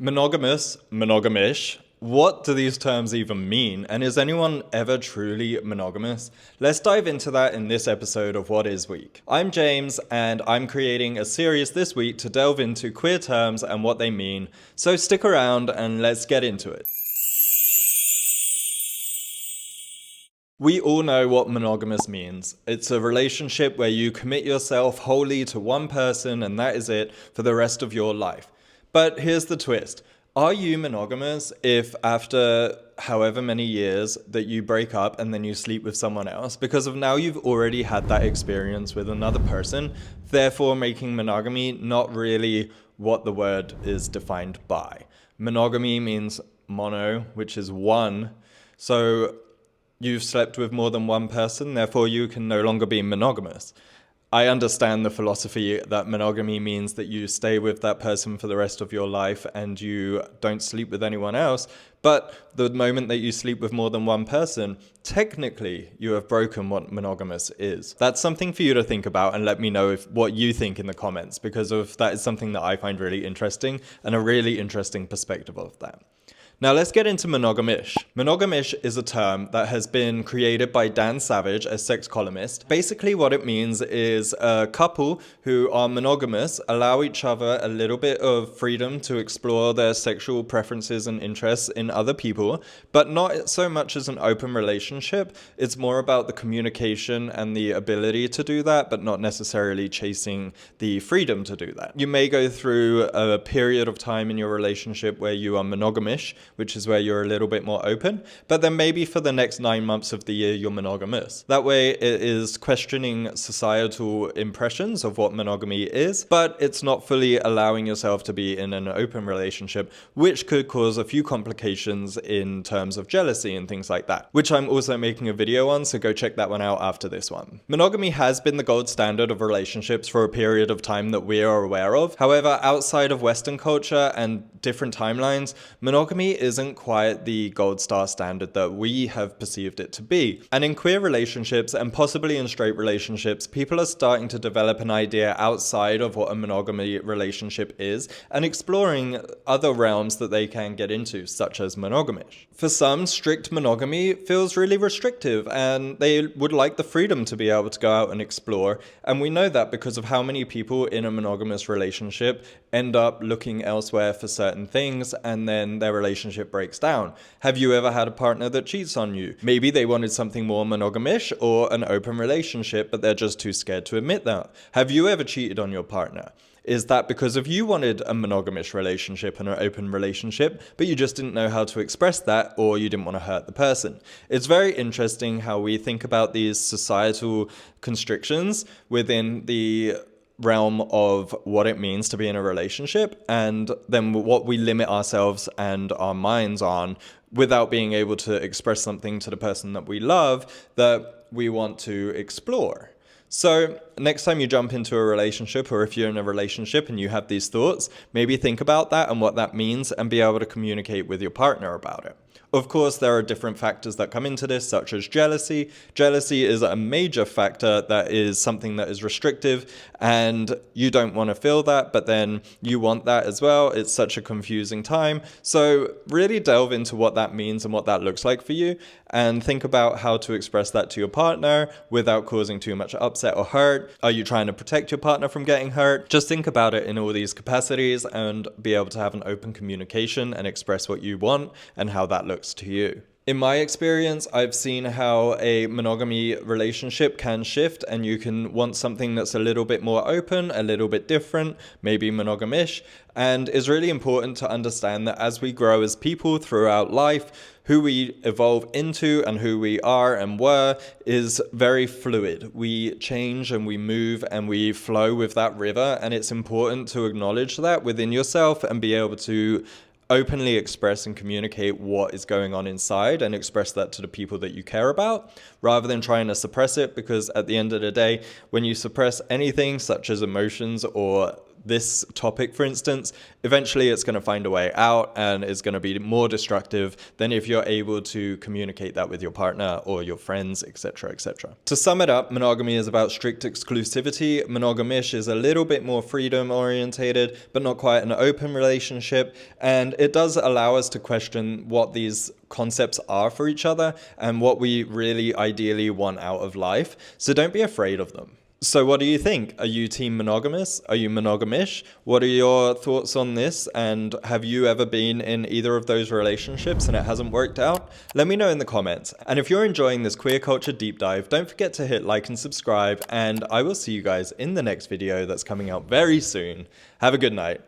Monogamous, monogamish. What do these terms even mean? And is anyone ever truly monogamous? Let's dive into that in this episode of What Is Week. I'm James, and I'm creating a series this week to delve into queer terms and what they mean. So stick around and let's get into it. We all know what monogamous means. It's a relationship where you commit yourself wholly to one person and that is it for the rest of your life. But here's the twist. Are you monogamous if after however many years that you break up and then you sleep with someone else because of now you've already had that experience with another person, therefore making monogamy not really what the word is defined by? Monogamy means mono, which is one. So you've slept with more than one person, therefore you can no longer be monogamous. I understand the philosophy that monogamy means that you stay with that person for the rest of your life and you don't sleep with anyone else. But the moment that you sleep with more than one person, technically you have broken what monogamous is. That's something for you to think about and let me know what you think in the comments, because that is something that I find really interesting and a really interesting perspective of that. Now let's get into monogamish. Monogamish is a term that has been created by Dan Savage, a sex columnist. Basically what it means is a couple who are monogamous allow each other a little bit of freedom to explore their sexual preferences and interests in other people, but not so much as an open relationship. It's more about the communication and the ability to do that, but not necessarily chasing the freedom to do that. You may go through a period of time in your relationship where you are monogamish, which is where you're a little bit more open, but then maybe for the next 9 months of the year, you're monogamous. That way it is questioning societal impressions of what monogamy is, but it's not fully allowing yourself to be in an open relationship, which could cause a few complications in terms of jealousy and things like that, which I'm also making a video on, so go check that one out after this one. Monogamy has been the gold standard of relationships for a period of time that we are aware of. However, outside of Western culture and different timelines, monogamy isn't quite the gold star standard that we have perceived it to be. And in queer relationships and possibly in straight relationships, people are starting to develop an idea outside of what a monogamy relationship is and exploring other realms that they can get into, such as monogamish. For some, strict monogamy feels really restrictive and they would like the freedom to be able to go out and explore. And we know that because of how many people in a monogamous relationship end up looking elsewhere for certain things and then their relationship breaks down. Have you ever had a partner that cheats on you? Maybe they wanted something more monogamish or an open relationship, but they're just too scared to admit that. Have you ever cheated on your partner? Is that because of you wanted a monogamish relationship and an open relationship, but you just didn't know how to express that, or you didn't want to hurt the person? It's very interesting how we think about these societal constrictions within the realm of what it means to be in a relationship, and then what we limit ourselves and our minds on without being able to express something to the person that we love that we want to explore. So next time you jump into a relationship, or if you're in a relationship and you have these thoughts, maybe think about that and what that means and be able to communicate with your partner about it. Of course, there are different factors that come into this, such as jealousy. Jealousy is a major factor that is something that is restrictive, and you don't want to feel that, but then you want that as well. It's such a confusing time. So really delve into what that means and what that looks like for you, and think about how to express that to your partner without causing too much upset or hurt. Are you trying to protect your partner from getting hurt? Just think about it in all these capacities and be able to have an open communication and express what you want and how that looks to you. In my experience, I've seen how a monogamy relationship can shift, and you can want something that's a little bit more open, a little bit different, maybe monogamish, and it's really important to understand that as we grow as people throughout life, who we evolve into and who we are and were is very fluid. We change and we move and we flow with that river, and it's important to acknowledge that within yourself and be able to openly express and communicate what is going on inside and express that to the people that you care about, rather than trying to suppress it, because at the end of the day, when you suppress anything such as emotions or this topic, for instance, eventually it's going to find a way out and it's going to be more destructive than if you're able to communicate that with your partner or your friends, etc., etc. To sum it up, monogamy is about strict exclusivity. Monogamish is a little bit more freedom orientated, but not quite an open relationship. And it does allow us to question what these concepts are for each other and what we really ideally want out of life. So don't be afraid of them. So what do you think? Are you team monogamous? Are you monogamish? What are your thoughts on this? And have you ever been in either of those relationships and it hasn't worked out? Let me know in the comments. And if you're enjoying this queer culture deep dive, don't forget to hit like and subscribe. And I will see you guys in the next video that's coming out very soon. Have a good night.